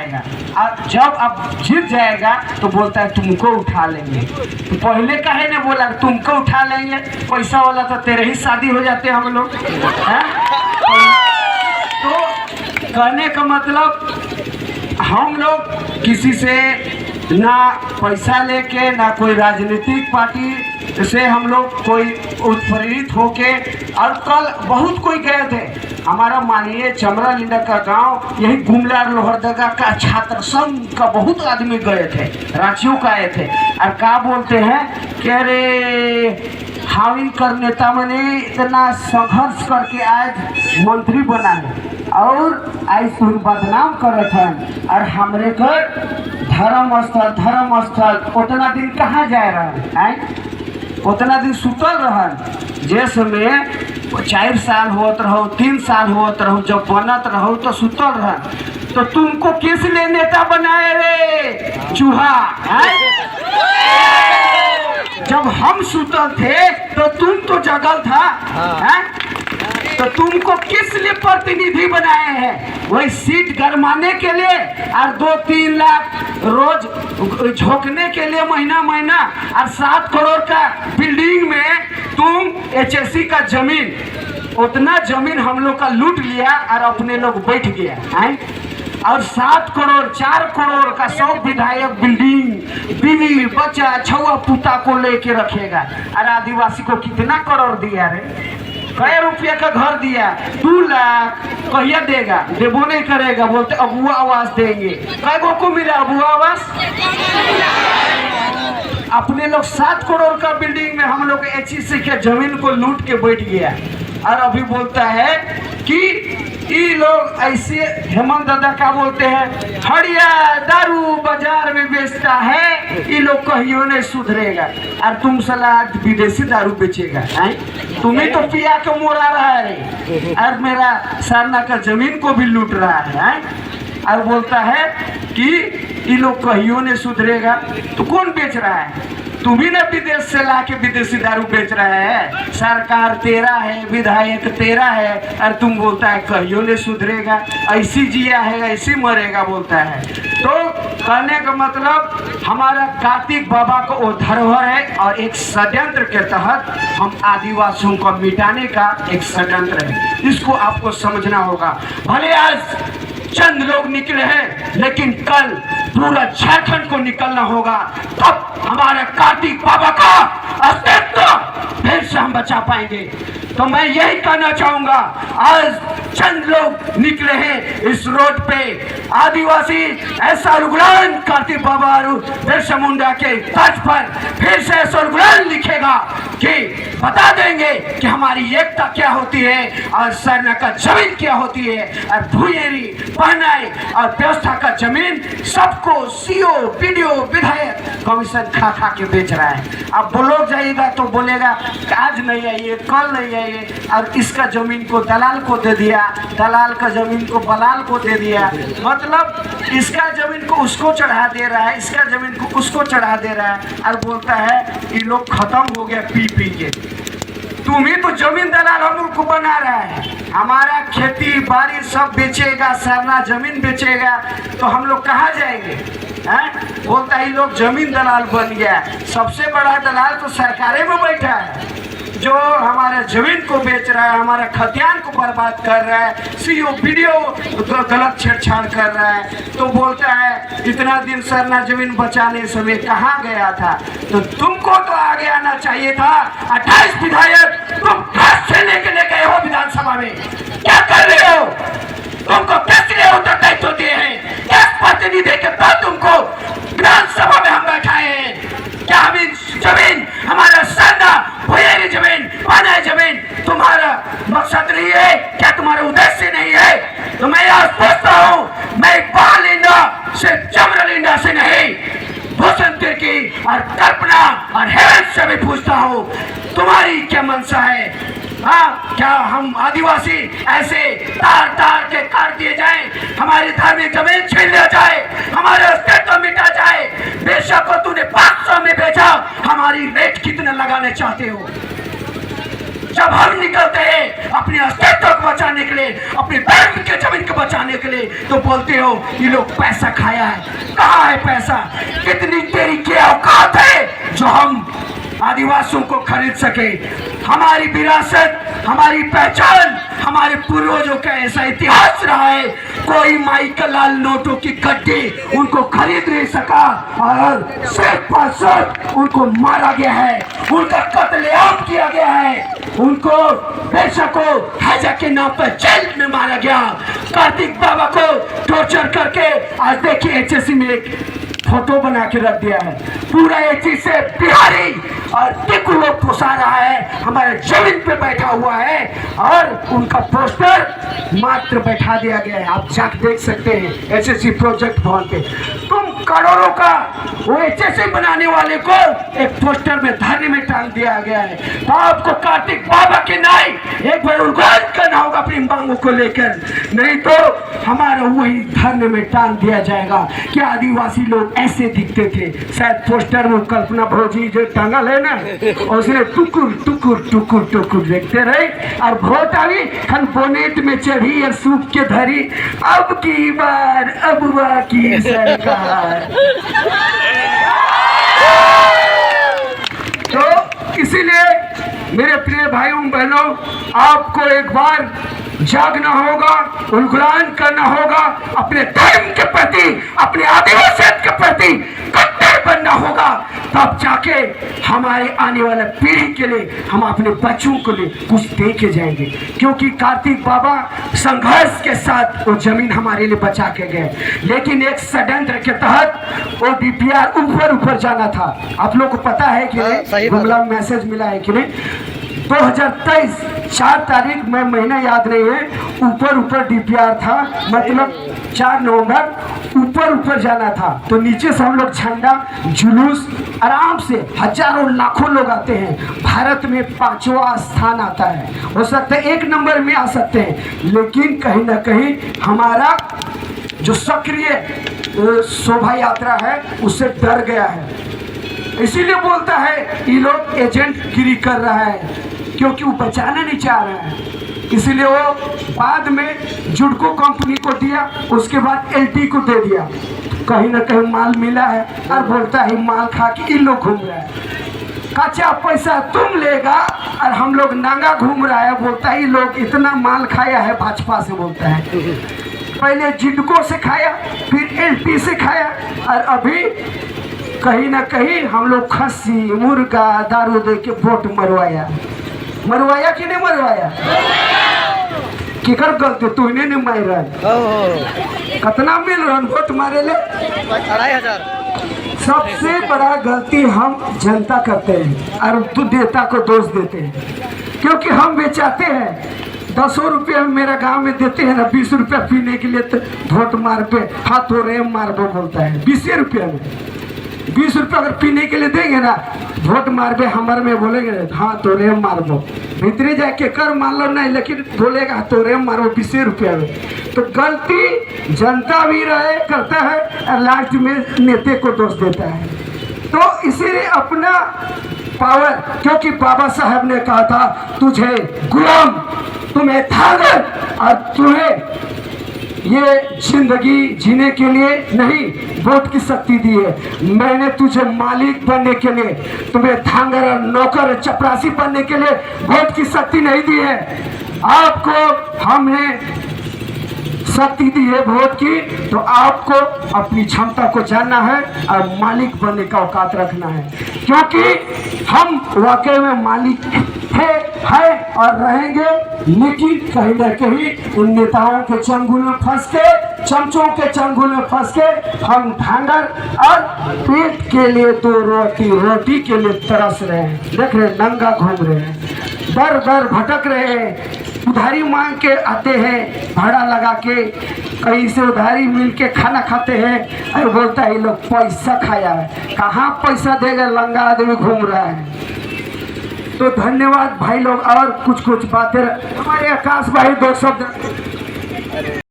जाएगा। और जब अब जीत जाएगा तो बोलता है तुमको उठा लेंगे। तो पहले काहे ने बोला तुमको उठा लेंगे, पैसा वाला तो तेरे ही शादी हो जाते हम लोग हैं। तो कहने का मतलब हम लोग किसी से ना पैसा लेके ना कोई राजनीतिक पार्टी से हम लोग कोई उत्प्रेरित होके, और कल बहुत कोई गए थे हमारा माननीय चमरा लिंडा का गांव, यही गुमला लोहरदगा का छात्र संघ का बहुत आदमी गए थे, रांचियों का आए थे। और क्या बोलते हैं कि अरे हावी कर नेता मैंने इतना संघर्ष करके आज मंत्री बना है और आज तुम बदनाम करे थे, और हमरे घर धर्म स्थल उतना दिन कहाँ जा रहा है, उतना दिन सुतल रहन। जैसे में 4 साल होत रहो 3 साल होत रहो, जब बनत रहो तो सुतल रहन। तो तुमको किस लिए नेता बनाए रे चूहा है? जब हम सुतल थे तो तुम तो जगल था है? तो तुमको किस लिए प्रतिनिधि बनाए हैं? वही सीट गरमाने के लिए और 2-3 लाख रोज झोंकने के लिए महीना महीना, और 7 करोड़ का बिल्डिंग में तुम HSC का जमीन, उतना जमीन हम लोग का लूट लिया और अपने लोग बैठ गया है। और 7 करोड़ 4 करोड़ का 100 विधायक बिल्डिंग, बीवी बच्चा छुआ पुता को लेके रखेगा। और आदिवासी को कितना करोड़ दिया रे? कई रुपया का घर दिया? 2 लाख। कहिया देगा? देबो नहीं करेगा, बोलते अबुआ आवास देंगे। कई गो को मिला अबुआ आवास? अपने लोग 7 करोड़ का बिल्डिंग में हम लोग HSC के जमीन को लूट के बैठ गया। और अभी बोलता है कि ये लोग ऐसे, हेमंत दादा क्या बोलते हैं, हड़िया दारू बाजार में बेचता है, ये लोग कहियो नहीं सुधरेगा। और तुम सलाह विदेशी दारू बेचेगा है? तुम्हें तो पिया के मोरा रहा है और मेरा सरना का जमीन को भी लूट रहा है। और बोलता है कि ये लोग कहियो नहीं सुधरेगा। तो कौन बेच रहा है? तुम ही ना विदेश से ला के विदेशी दारू बेच रहा है। सरकार तेरा है, विधायक तेरा है, और तुम बोलता है कहियो नहीं सुधरेगा, ऐसी जिया है ऐसी मरेगा बोलता है। तो कहने का मतलब हमारा कार्तिक बाबा को वो धरोहर है, और एक षड्यंत्र के तहत हम आदिवासियों को मिटाने का एक षड्यंत्र है। इसको आपको समझना होगा। भले आज चंद लोग निकले हैं, लेकिन कल पूरा झारखंड को निकलना होगा, तब हमारे कार्तिक बाबा का अस्तित्व फिर से हम बचा पाएंगे। तो मैं यही कहना चाहूंगा, आज चंद लोग निकले हैं इस रोड पे, आदिवासी ऐसा रुगलान कार्तिक बाबा बिरसा मुंडा के तर्ज पर फिर से ऐसा रुगलान लिखेगा कि बता देंगे कि हमारी एकता क्या होती है और सरना का जमीन क्या होती है, और भूयेरी पहनाई और व्यवस्था का जमीन सबको CO PDO विधायक कमीशन खा खा के बेच रहा है। अब ब्लॉक जाइएगा तो बोलेगा आज नहीं आइए, कल नहीं आइए, और इसका जमीन को दलाल को दे दिया, दलाल का जमीन को बलाल को दे दिया। मतलब इसका जमीन को उसको चढ़ा दे रहा है, इसका जमीन को उसको चढ़ा दे रहा है, और बोलता है ये लोग खत्म हो गया पी पी के। तुम ही तो जमीन दलाल हम लोग को बना रहा है। हमारा खेती बाड़ी सब बेचेगा, सरना जमीन बेचेगा, तो हम लोग कहाँ जाएंगे हैं? बोलता है लोग जमीन दलाल बन गया। सबसे बड़ा दलाल तो सरकारें में बैठा है, जो हमारे जमीन को बेच रहा है, हमारे खतियान को बर्बाद कर रहा है, CO PDO गलत छेड़छाड़ कर रहा है। तो बोलता है इतना दिन सरना जमीन बचाने समय कहाँ गया था? तो तुमको तो आगे आना चाहिए था। 28 विधायक तुम घास छीनने के लिए गए हो विधानसभा में, क्या कर रहे हो? तुमको किस लिए उत्तरदायित्व दिए हैं? किस प्रतिनिधि के बाद तुमको विधानसभा में हम बैठाए हैं? क्या हमें जमीन, हमारा सरना भूयेरी जमीन, पाना जमीन तुम्हारा मकसद नहीं है? क्या तुम्हारा उद्देश्य नहीं है? तो मैं आज पूछता हूँ, मैं बाल लिंडा से चमरा लिंडा से नहीं, भूषण तिर्की और कल्पना और हेमंत से भी पूछता हूँ, तुम्हारी क्या मंशा है? हाँ, क्या हम आदिवासी ऐसे तार तार के काट दिए जाए, हमारी धार्मिक जमीन छीन लिया जाए, हमारे अस्तित्व मिटा जाए? बेशक को तूने 500 में बेचा, हमारी रेट कितने लगाने चाहते हो? जब हम निकलते हैं अपने अस्तित्व को बचाने के लिए, अपने धर्म के जमीन को बचाने के लिए, तो बोलते हो ये लोग पैसा खाया है। कहाँ है पैसा? कितनी तेरी क्या औकात है जो हम आदिवासियों को खरीद सके? हमारी विरासत, हमारी पहचान, हमारे पूर्वजों का ऐसा इतिहास रहा है, कोई माई का लाल नोटों की गड्डी उनको खरीद नहीं सका और सिर्फ और सिर्फ उनको मारा गया है, उनका कत्लेआम किया गया है, उनको बेशको हैजा के नाम पर जेल में मारा गया। कार्तिक बाबा को टॉर्चर करके आज देखिए एचएससी में एक फोटो बना के रख दिया है। पूरा एक चीज से बिहारी और टिकू लोग फंसा रहा है, हमारे जमीन पे बैठा हुआ है और उनका पोस्टर मात्र बैठा दिया गया है। आप जाके देख सकते हैं एचएससी प्रोजेक्ट भवन पे। तुम करोड़ों का वो एचएससी बनाने वाले को एक पोस्टर में धरने में टांग दिया गया है। तो आपको कार्तिक बाबा के नाई एक बार उद्घाटन करना होगा अपनी मांगों को लेकर, नहीं तो हमारा वही धरने में टांग दिया जाएगा कि आदिवासी लोग ऐसे दिखते थे। शायद पोस्टर में कल्पना भोजी जो टांगल है ना, उसने टुकुर टुकुर टुकुर टुकुर देखते रहे और वोट आई खन बोनेट में चढ़ी और सूख के धरी, अब की बार अबुआ की सरकार। तो इसीलिए मेरे प्रिय भाइयों बहनों, आपको एक बार जागना होगा, उलगुलान करना होगा, अपने धर्म के प्रति, अपने आदिवासियत के प्रति कट्टर बनना होगा। तब जाके हमारे आने वाले पीढ़ी के लिए, हम अपने बच्चों के लिए कुछ दे के जाएंगे। क्योंकि कार्तिक बाबा संघर्ष के साथ वो जमीन हमारे लिए बचा के गए, लेकिन एक षड्यंत्र के तहत वो डीपीआर ऊपर जाना था। आप लोग को पता है कि नहीं? गुमला मैसेज मिला है कि नहीं? 2023 4 तारीख में महीना याद नहीं है, ऊपर डीपीआर था, मतलब 4 नवंबर ऊपर जाना था। तो नीचे से हम लोग झंडा जुलूस आराम से हजारों लाखों लोग आते हैं। भारत में 5वां स्थान आता है, हो सकता है 1 नंबर में आ सकते हैं, लेकिन कहीं ना कहीं हमारा जो सक्रिय शोभा यात्रा है उससे डर गया है। इसीलिए बोलता है ये लोग एजेंट गिरी कर रहा है, क्योंकि वो बचाना नहीं चाह रहा है। इसीलिए वो बाद में जुडको कंपनी को दिया, उसके बाद एलटी को दे दिया। कहीं ना कहीं माल मिला है और बोलता है माल खा के इन लोग घूम रहा है। कच्चा पैसा तुम लेगा और हम लोग नांगा घूम रहा है। बोलता है ये लोग इतना माल खाया है भाजपा से, बोलता है पहले जिडको से खाया, फिर एलटी से खाया, और अभी कहीं ना कहीं हम लोग खस्सी मुर्गा दारू दे के वोट मरवाया कि नहीं मरवाया? केकर गलती तू ने नहीं मार रहा? कितना मिल रहा वोट मारे ले? 2500। सबसे बड़ा गलती हम जनता करते हैं और तू नेता को दोष देते हैं, क्योंकि हम बेचाते हैं 10 रुपये मेरा गांव में देते हैं ना, 20 रुपया पीने के लिए तो वोट मार पे हाथों रेम मारबो बोलता है। 20 रुपया में 20 रुपया अगर पीने के लिए देंगे ना, वोट मारबे हमारे में बोलेंगे हाँ तो रेम मारबो, भीतरे जाके कर मान लो नहीं, लेकिन बोलेगा तो रेम मारो 20 रुपया में। तो गलती जनता भी रहे करता है और लास्ट में नेता को दोष देता है। तो इसीलिए अपना पावर, क्योंकि बाबा साहब ने कहा था तुझे गुलाम, तुम्हें ताकत और तुम्हें ये जिंदगी जीने के लिए नहीं वोट की शक्ति दी है। मैंने तुझे मालिक बनने के लिए, तुम्हें धांगर और नौकर चपरासी बनने के लिए वोट की शक्ति नहीं दी है। आपको हमने शक्ति दी है वोट की, तो आपको अपनी क्षमता को जानना है और मालिक बनने का औकात रखना है, क्योंकि हम वाकई में मालिक है और रहेंगे। लेकिन कहीं ना कहीं उन नेताओं के चंगुल में फंस के, चमचों के चंगुल में फंस के हम धांगर और पेट के लिए 2 रोटी के लिए तरस रहे हैं। देख रहे नंगा घूम रहे हैं, दर भटक रहे हैं, उधारी मांग के आते हैं, भाड़ा लगा के कहीं से उधारी मिल के खाना खाते हैं और बोलता है ये लोग पैसा खाया है। कहाँ पैसा देगा, लंगा आदमी घूम रहा है। तो धन्यवाद भाई लोग। और कुछ बातें हमारे आकाश भाई 2 शब्द